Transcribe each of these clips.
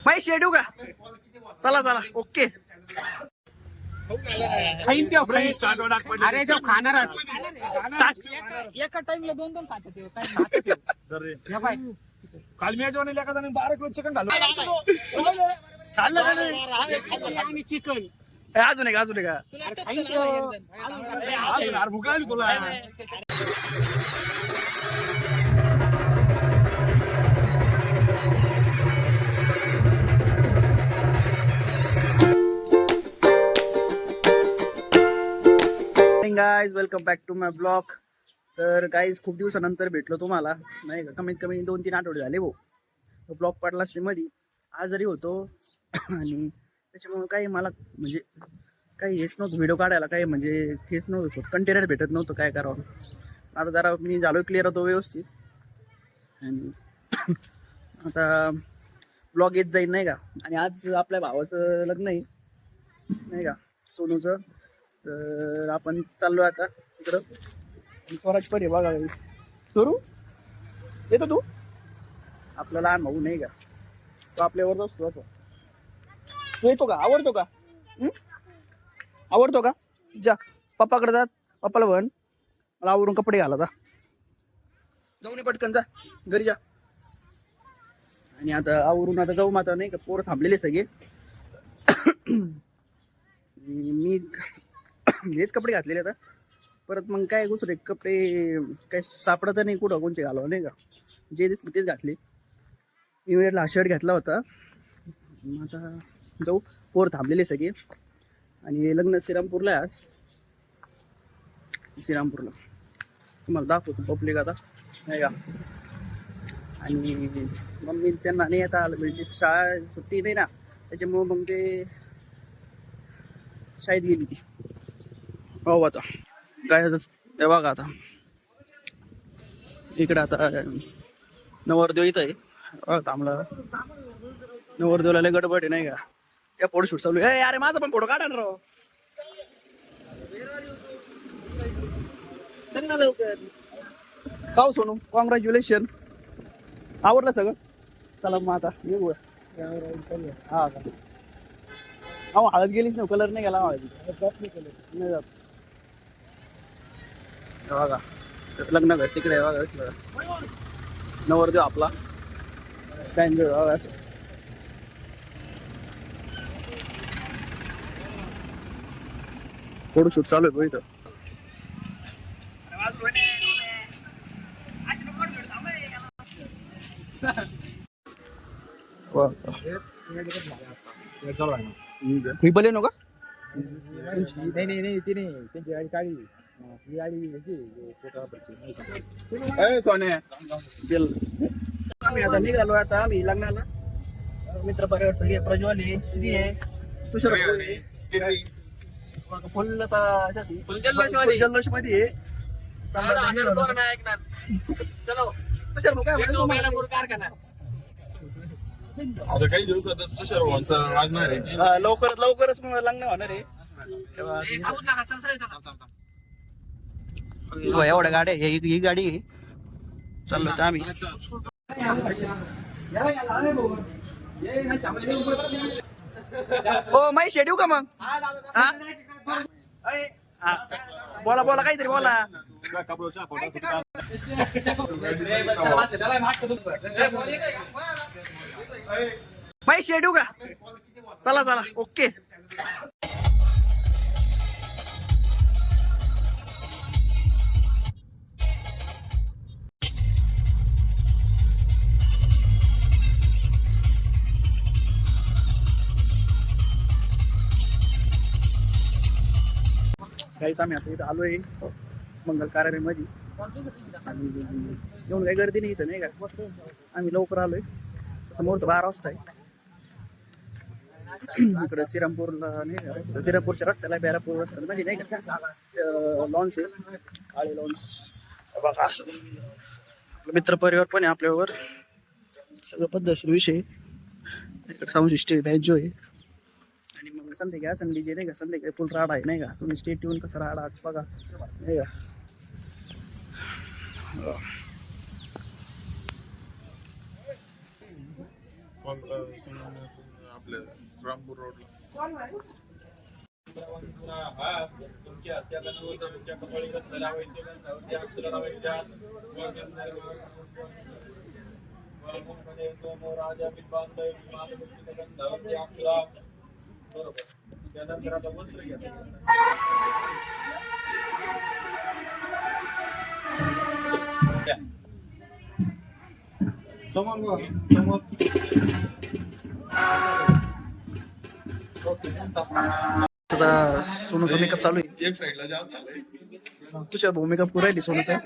पैसे देऊ का? चला चला ओके. अरे जो खाणारच एका टाइमला 2-2 खातात काल मी याच्यावर एका जणांनी 12 किलो चिकन घालून आणि चिकन अजून एक का भूक लागली तुला. Guys welcome back to my blog. तर गाईज खूप दिवसानंतर भेटलो तुम्हाला नाही का. कमीत कमी 2-3 आठवडे झाले भाऊ. ब्लॉग पडला मध्ये आजारी होतो आणि त्याच्यामुळे काही मला म्हणजे काही हेच नव्हतं व्हिडिओ काढायला, काही म्हणजे हेच नव्हतं, कंटेनर भेटत नव्हतं काय करावं. आता जरा मी झालो क्लिअर होतो व्यवस्थित आणि आता ब्लॉग येत जाईल नाही का. आणि आज आपल्या भावाचं लग्न आहे नाही का, सोनूचं. तर आपण चाललो आता इकडं. स्वराज पण आहे बघा. सोरू येतो तू? आपला लहान भाऊ नाही का, तो आपल्यावर असतो असं. तू येतो का? आवडतो का? आवडतो का? जा पप्पाकडे जात, पप्पाला म्हण मला आवरून कपडे घाला. जाऊन पटकन जा घरी जा. आणि आता आवरून आता जाऊ. आता नाही का पोरं थांबलेले सगळे. मी हेच कपडे घातलेले आता. परत मग काय दुसरे कपडे काय सापडत नाही कुठं कोणचे घालावं नाही का. जे दिसले तेच घातले. न्यू शर्ट घातला होता. आता जाऊ. पोर थांबलेले सगळे. आणि लग्न श्रीरामपूरला आहे आज. श्रीरामपूरला तुम्हाला दाखवतो पब्लिक आता नाही का. आणि मम्मी त्यांना नाही आता आलं म्हणजे शाळा सुट्टी नाही ना, त्याच्यामुळं मग ते शाळेत गेली ती. हो आता काय हे बघा आता इकडं आता नवरदेव इथं आहे थांबला. नवरदेवला लय गडबड आहे नाही का. या फोटोशूट चालू आहे. अरे माझा पण फोटो काढा ना राव. काव सोनू कॉंग्रॅच्युलेशन. आवडलं सगळं. चला मग आता येऊ. हा का अहो हळद गेलीच ना, कलर नाही गेला हळदी नाही जात बघा. लग्न घर तिकडे आहे बघा. नवरदेव आपला काय बघा असं. फोटोशूट चालू आहे इथं. बले नो का नाही ती नाही त्यांची गाडी काढली. ही गाडी सोने आम्ही आता निघालो. आता आम्ही लग्नाला मित्र परिवार सगळे. प्रज्वल आहे, श्री आहे, तुषार फुल जल्लोष मध्ये आहे. आता काही दिवसातच तुषार भाऊंचा वाजणार आहे. लवकरच मग लग्न होणार आहे. एवढ्या गाड्या ही गाडी आहे. चाललो तर आम्ही. हो माही शेड्यू का मग? बोला बोला काहीतरी बोला. पैसे देऊ का? चला चला ओके. काहीच आम्ही आता इथं आलोय मंगल कार्यालयामध्ये. आणि येऊन काही गर्दी नाही इथं नाही का. आम्ही लवकर आलोय. समोर तर 12 वाजता आहे. इकडं श्रीरामपूरला नाही का रस्ता, श्रीरामपूरच्या रस्त्याला बेरापूर रस्त्याला म्हणजे नाही का लॉन्स आहे, काळे लॉन्स बघा असं. आपलं मित्र परिवार पण आहे आपल्यावर. सगळं पद्धतशीर विषय. इकडे साऊंड सिस्टम बॅच जो आहे. आणि मग संध्याकाळी संधी जे नाही का संध्याकाळी फुल राडा आहे नाही का. तुम्ही स्टेट येऊन कसं राडा आज बघा नाही का. आपल्या रामपूर रोडला. त्यानंतर आता वस्त्र घ्या. आता सोनूचा मेकअप चालू आहे. एक साईडला जाम झालंय. तुझ्या भाऊ मेकअप करू राहिली सोनूचा.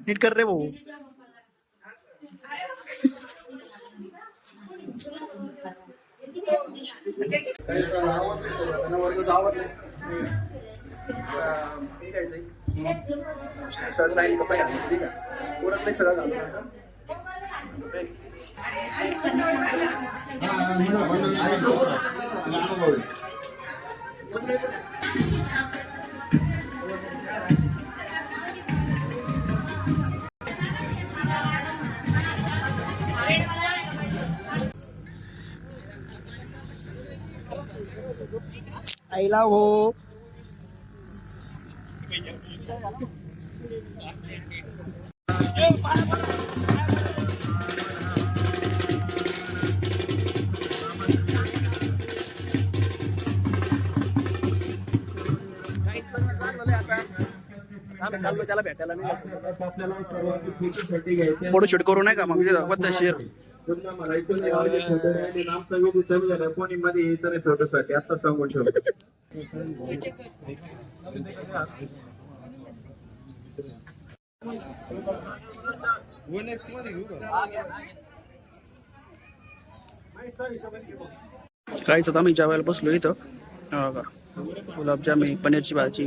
नीट कर रे भाऊ. आईला हो. आम्ही चाललो त्याला भेटायला. फोटो शूट करू नाही का मग पद्धतशीर. कोणी मध्ये यायचं नाही फोटोसाठी आता सांगून ठेवलं. काहीच आता आम्ही जेवायला बसलो इथं. का गुलाबजाम आहे, पनीरची भाजी,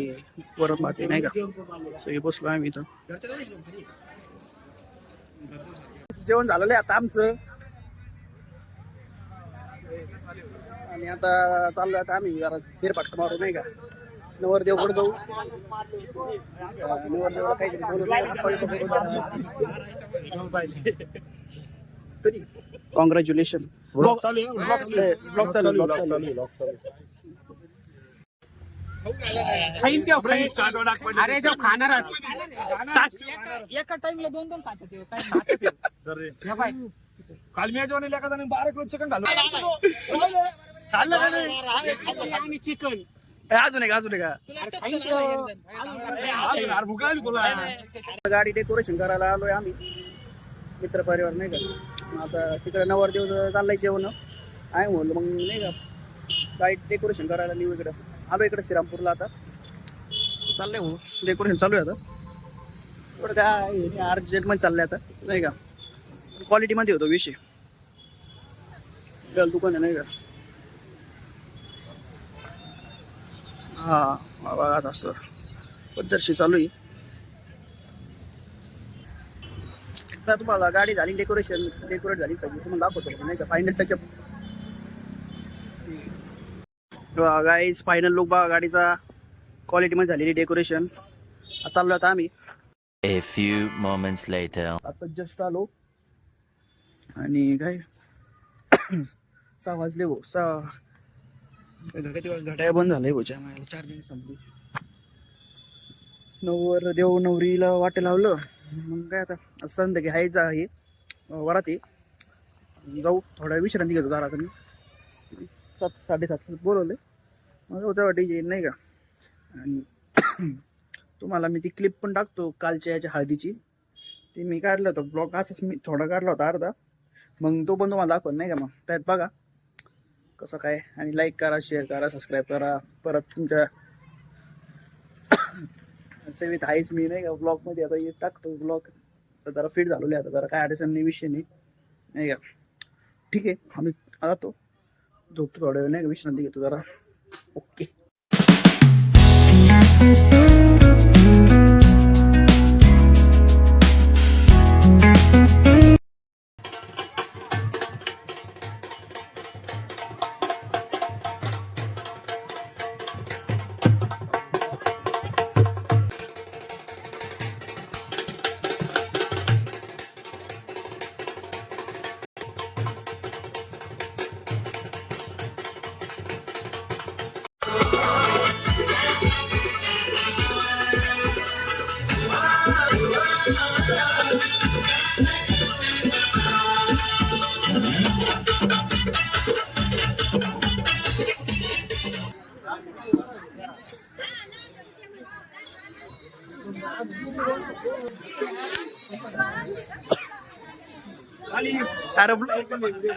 वरण भात आहे नाही का, सगळी बसलो आम्ही इथं. जेवण झालेलं आहे आता आमचं. आणि आता चाललोय आता आम्ही जरा फेरफटका मारू नाही का, नवरदेवकडे जाऊ. नवरदेवाला काहीतरी कॉंग्रॅच्युलेशन. ब्लॉग चालू. अरे जो खाणारच एका टाइमला 2-2 खाते ते काय. काल मी जेवण एका जणांनी 12 किलो चिकन खाल्लं आणि चिकन. अजून का भूक लागली तुला. गाडी डेकोरेशन करायला आलोय आम्ही मित्र परिवार नाही का. आता तिकडे नवरदेव चाललाय जेवण आहे म्हणलं मग नाही का, गाडी डेकोरेशन करायला निघू इकडं आलो. इकडे श्रीरामपूरला आता चाललंय हो डेकोरेशन चालू आहे. आता एवढं काय अर्जंट मध्ये चाललंय आता नाही का. क्वालिटी मध्ये होतो विषय. दुकान आहे नाही का. हा बघा असं पद्धतशीर चालू आहे. एकदा तुम्हाला गाडी झाली डेकोरेट झाली सगळी तुम्हाला दाखवतो नाही का. Final touch-up guys, final look बघा गाडीचा. क्वालिटी मध्ये झालेली डेकोरेशन. चाललो आता आम्ही. A few moments later. आता जस्ट आलो आणि काय 6 वाजले भाऊ. 6 घड्याळ बंद झालंय भाऊच्या. चार्जिंग संपली. नवरदेव नवरीला वाट लावलं. मग काय आता संध्याकाळी हायचं आहे वरात आहे. जाऊ थोडा विश्रांती घेतो जरा. मी 7-7:30 बोलवले मग तेव्हा DJ नाही का. आणि तुम्हाला मी ती क्लिप पण टाकतो कालच्या याच्या हळदीची. ती मी काढलं होतं ब्लॉग असंच मी थोडा काढला होता अर्धा. मग तो पण तुम्हाला दाखवत नाही का. मग त्यात बघा कसं काय. आणि लाईक करा, शेअर करा, सबस्क्राईब करा. परत तुमच्या सेवेत आहेच मी नाही का ब्लॉगमध्ये. आता टाकतो ब्लॉग. तर जरा फिट झालेलं आहे आता. जरा काय अडचण नाही, विषय नाही का. ठीक आहे आम्ही जातो झोपतो थोड्या वेळ नाही का, विश्रांती घेतो जरा. ओके.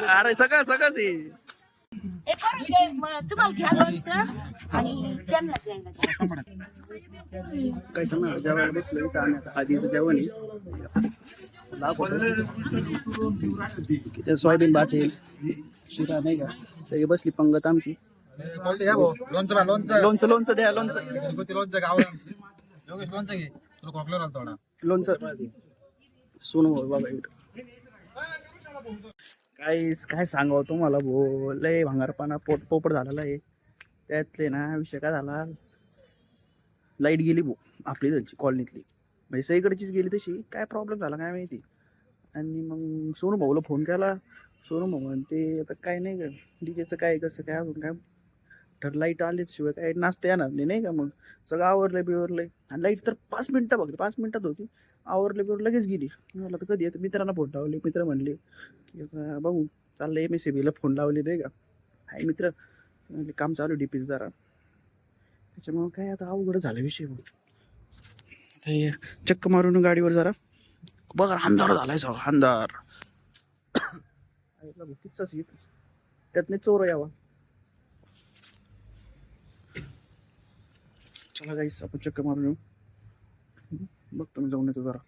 अरे सगळं सगळंच आहे. तुम्हाला घ्या लोणचं आणि त्यांना द्यायला काही सांगा जेवायला बसलो इथं आणि आता आधीचं जेवण आहे. किती सोयाबीन भात आहे शिरा नाही का सगळी बसली पंगत आमची. लोणचं लोणचं द्या लोणचं सोनू भाऊ बघा इकडं काय सांगावं तुम्हाला भो लय भांगारपणा पोपट झालेला आहे. त्यातले ना विषय काय झाला लाईट गेली भो आपली घरची कॉलनीतली म्हणजे सगळीकडचीच गेली तशी काय प्रॉब्लेम झाला काय माहिती. आणि मग सोनू भाऊला फोन केला. सोनू भाऊ म्हणते आता काय नाही का डीजेचं काय कसं काय अजून काय तर लाईट आलीच शिवाय काय नाचता येणार नाही का. मग सगळं आवरलंय बिवरलंय आणि लाईट तर 5 मिनिटं बघते 5 मिनिटात होती. आवरले बिवर लगेच गेली. मला तर कधी येतं मित्रांना फोन लावले. मित्र म्हणले की आता बघू चाललं MSCBला फोन लावले नाही का हाय मित्र म्हणले काम चालू डीपीच जरा त्याच्यामुळं काय आता अवघड झालं विषय. मग ते चक्क मारून गाडीवर जरा बघा अंधार झालाय सगळा अंधार किस्साच येतच त्यात नाही चोर यावा. चला गाईस आपण चक्क मारून येऊ. बघतो मी जाऊन येतो जरा.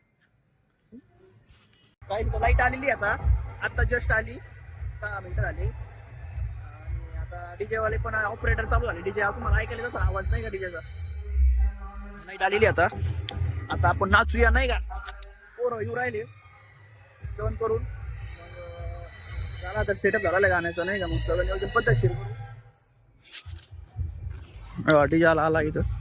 काय लाईट आलेली आता जस्ट आली 10 मिनिटं झाली. आणि आता डीजे वाले पण ऑपरेटर चालू झाले. डीजे तुम्हाला ऐकायला तसा आवाज नाही का डीजेचा. लाईट आलेली आता आपण नाचूया नाही का. पोरं येऊ राहिले जेवण करून झाला तर सेटअप झाला गाण्याचा नाही का. मग सगळं नियोजन पद्धतशीर करू. डीजे आला इथं